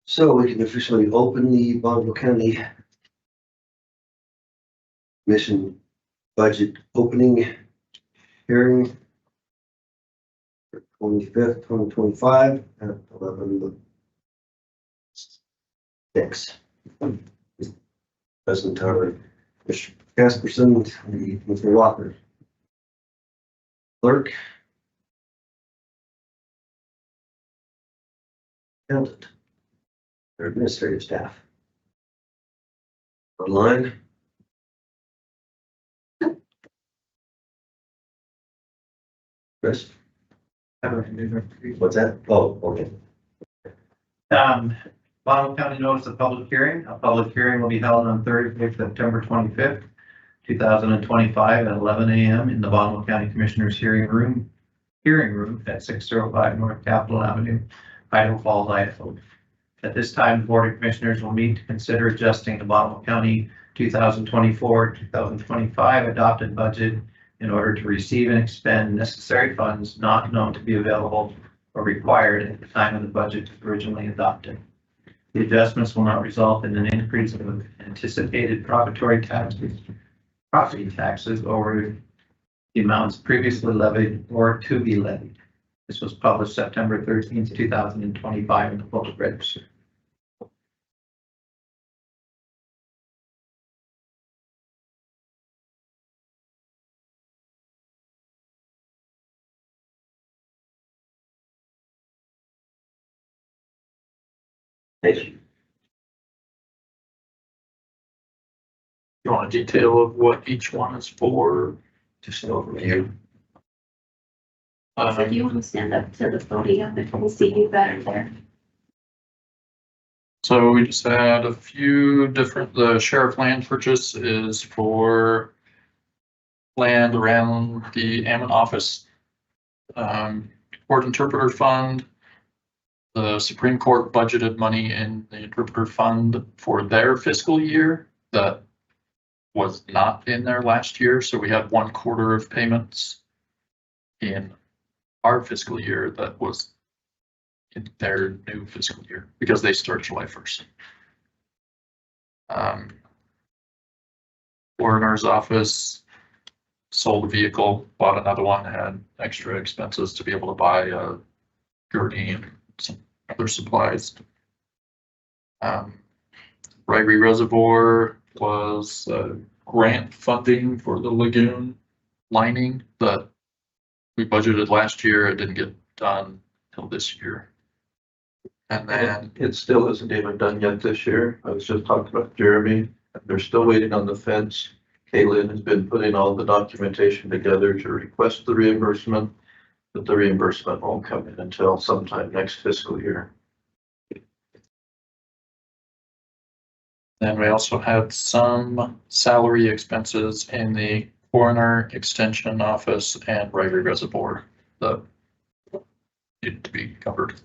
So we can officially open the Bonneville County Commission budget opening hearing for 25th, 2025 at 11:06. President Karl Casperson and Jonthan Walker. Clerk. Accountant. Their administrative staff. Online. Chris? What's that? Oh, okay. Bonneville County notice of public hearing. A public hearing will be held on Thursday, September 25th, 2025 at 11 a.m. in the Bonneville County Commissioners hearing room at 605 North Capitol Avenue, Idaho Falls, Idaho. At this time, the Board of Commissioners will meet to consider adjusting the Bonneville County 2024-2025 adopted budget in order to receive and expend necessary funds not known to be available or required at the time of the budget originally adopted. The adjustments will not result in an increase of anticipated property taxes over the amounts previously levied or to be levied. This was published September 13th, 2025 in the Public Register. Thank you. You want a detail of what each one is for? Just an overview. So if you want to stand up to the podium, if we see you better there. So we just had a few different, the sheriff land purchase is for land around the Ammon office. Court interpreter fund. The Supreme Court budgeted money in the interpreter fund for their fiscal year that was not in there last year. So we had 1/4 of payments in our fiscal year that was in their new fiscal year because they start July 1st. Coroner's office sold a vehicle, bought another one, had extra expenses to be able to buy a gurney and some other supplies. Rigery Reservoir was grant funding for the lagoon lining that we budgeted last year. It didn't get done till this year. And then It still isn't even done yet this year. I was just talking about Jeremy. They're still waiting on the fence. Kaylin has been putting all the documentation together to request the reimbursement, but the reimbursement won't come in until sometime next fiscal year. Then we also had some salary expenses in the coroner extension office and Rigery Reservoir that needed to be covered.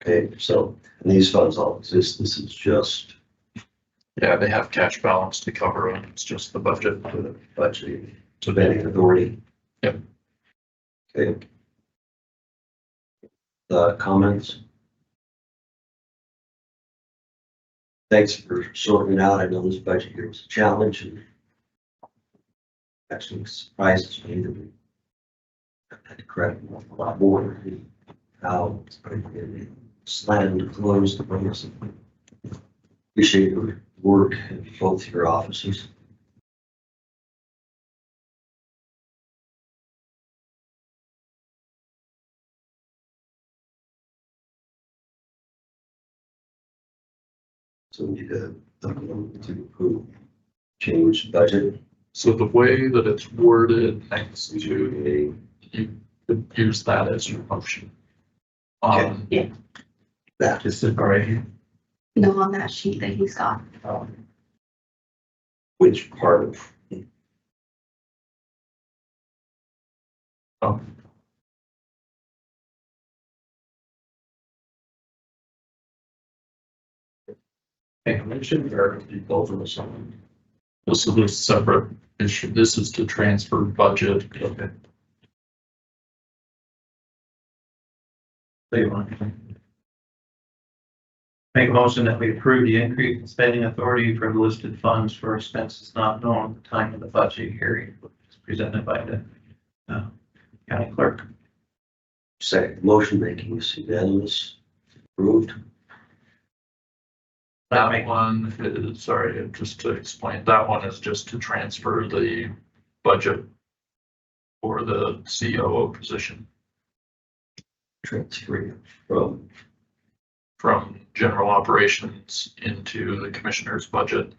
Okay, so and these funds all exist. This is just Yeah, they have cash balance to cover it. It's just the budget. for the budget spending authority. Yep. Okay. Comments? Thanks for sorting it out. I know this budget year was a challenge and actually surprises me that we had to correct a lot more. How it's slammed closed the books. Appreciate your work in both your offices. So we need to approve change budget. So the way that it's worded next to, you could use that as your motion. That Just separate. No, on that sheet that he's got. which part of Oh, Make a motion or do both of us on? this is a separate issue. This is to transfer budget. Okay. So you want to make a motion that we approve the increase in spending authority for the listed funds for expenses not known at the time of the budget hearing, which is presented by the county clerk. Second, motion making is unanimous, approved. That one is, sorry, just to explain, that one is just to transfer the budget for the COO position Transferring from general operations into the commissioner's budget,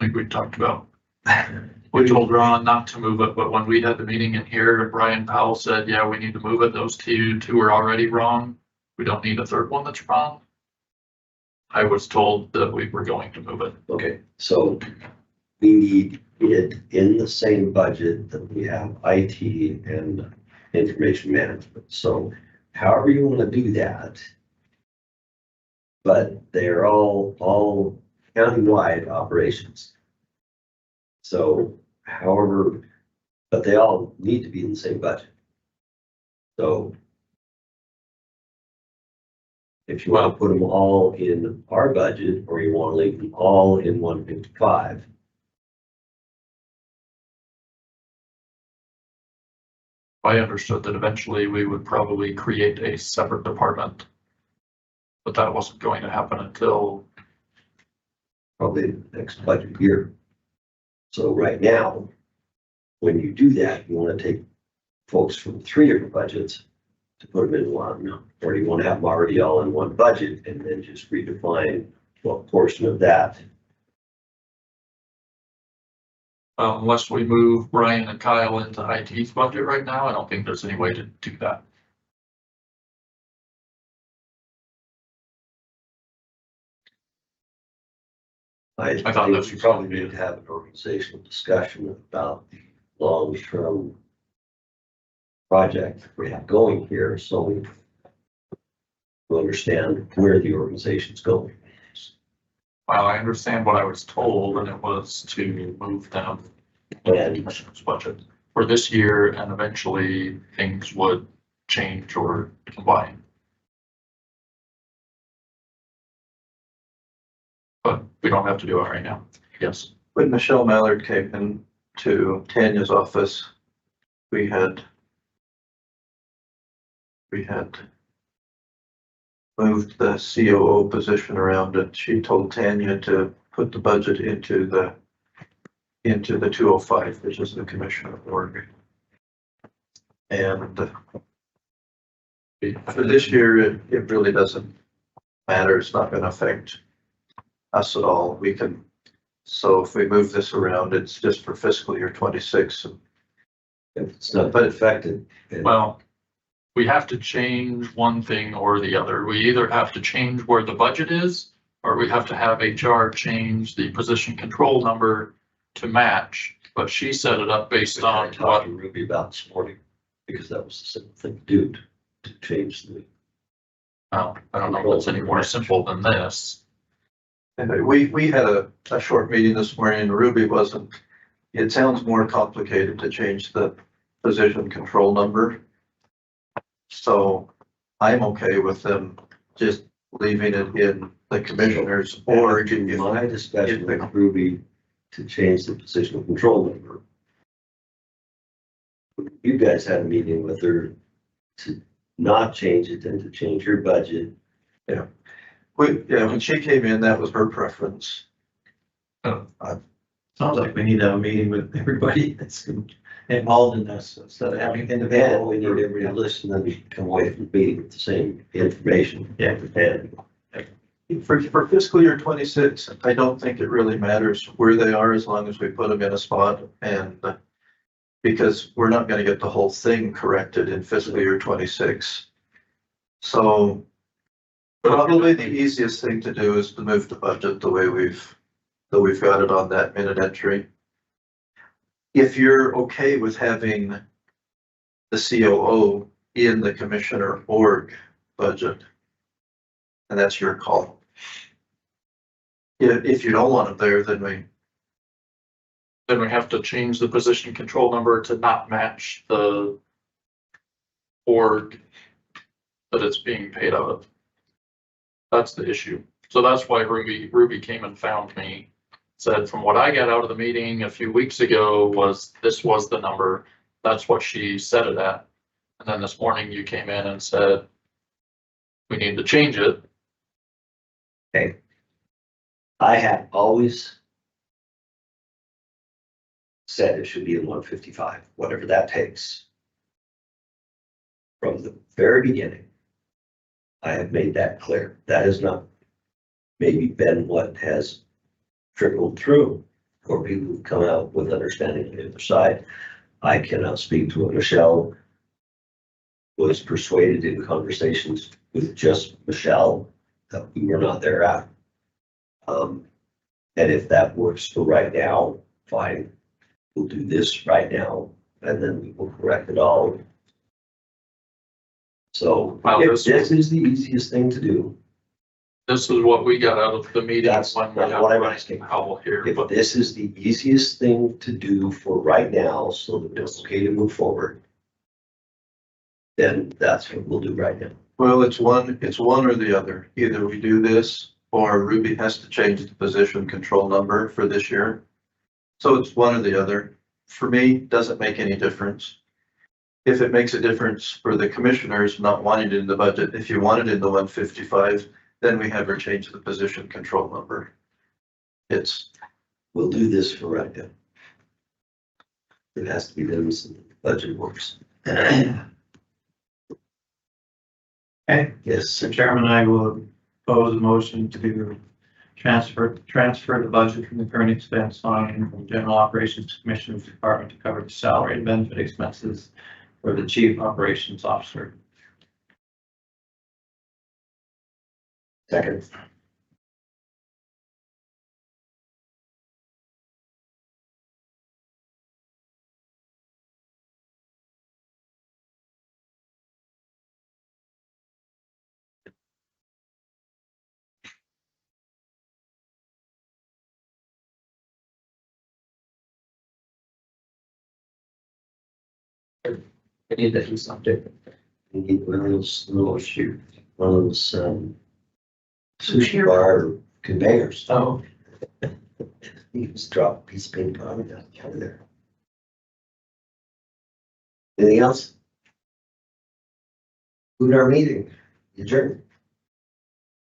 like we talked about. We told Ron not to move it, but when we had the meeting in here, Brian Powell said, yeah, we need to move it. Those two are already wrong. We don't need a third one that's wrong. I was told that we were going to move it. Okay, so we need it in the same budget that we have IT and information management. So however you want to do that, but they're all countywide operations. So however, but they all need to be in the same budget. So if you want to put them all in our budget, or you want to leave them all in 155. I understood that eventually we would probably create a separate department, but that wasn't going to happen until Probably the next budget year. So right now, when you do that, you want to take folks from 3 different budgets to put them in one, or you want to have them already all in one budget and then just redefine what portion of that. unless we move Brian and Kyle into IT's budget right now, I don't think there's any way to do that. I thought think this we was probably gonna be need to have an organizational discussion about the long-term project we have going here, so we understand where the organization's going. Well, I understand what I was told, and it was to move them to the commissioner's budget for this year, and eventually things would change or combine. But we don't have to do it right now. Yes. When Michelle Mallard came in to Tanya's office, we had moved the COO position around, and she told Tanya to put the budget into the 205, which is the commissioner org. And for this year, it really doesn't matter. It's not going to affect us at all. We can, so if we move this around, it's just for fiscal year 26. If it's not been affected, then Well, we have to change one thing or the other. We either have to change where the budget is, or we have to have HR change the position control number to match. But she set it up based I on talked what, to Ruby about this morning, because that was the simple thing to do, to change the. well, I don't know if it's any more simple than this. And we had a short meeting this morning, and Ruby wasn't, it sounds more complicated to change the position control number. So I'm okay with them just leaving it in the commissioners or In my discussion with Ruby to change the position of control number. You guys had a meeting with her to not change it and to change your budget. when she came in, that was her preference. Sounds like we need to have a meeting with everybody that's involved in this instead of having And individual. we need everybody to listen and come away from the meeting with the same information. Yeah. And For fiscal year 26, I don't think it really matters where they are as long as we put them in a spot, and because we're not going to get the whole thing corrected in fiscal year 26. So probably the easiest thing to do is to move the budget the way we've got it on that minute entry. If you're okay with having the COO in the commissioner org budget, and that's your call. If you don't want it there, then Then we have to change the position control number to not match the org that it's being paid out of. That's the issue. So that's why Ruby came and found me, said from what I got out of the meeting a few weeks ago was this was the number. That's what she set it at. And then this morning you came in and said, we need to change it. Okay. I have always said it should be in 155, whatever that takes. From the very beginning, I have made that clear. That has not maybe been what has trickled through for people who come out with understanding on the other side. I cannot speak to what Michelle was persuaded in conversations with just Michelle that we were not there at. And if that works for right now, fine. We'll do this right now and then we will correct it all. So Well, if this is the easiest thing to do, This is what we got out of the meeting. that's when we what had I'm asking. Howell here, If but this is the easiest thing to do for right now, so that it's okay to move forward, then that's what we'll do right now. Well, it's one or the other. Either we do this or Ruby has to change the position control number for this year. So it's one or the other. For me, doesn't make any difference. If it makes a difference for the commissioners not wanting it in the budget, if you want it in the 155, then we have her change the position control number. We'll do this for right now. It has to be done so that the budget works. Okay, Yes, Mr. Chairman, I will propose a motion to transfer the budget from the current expense line from General Operations Commissioner's Department to cover the salary and benefit expenses for the Chief Operations Officer. second. I need to do something. We need one of those little shoot, one of those sushi bar conveyors. Oh, You just drop a piece of paper on it, out of there. Anything else? Food our meeting, adjourn.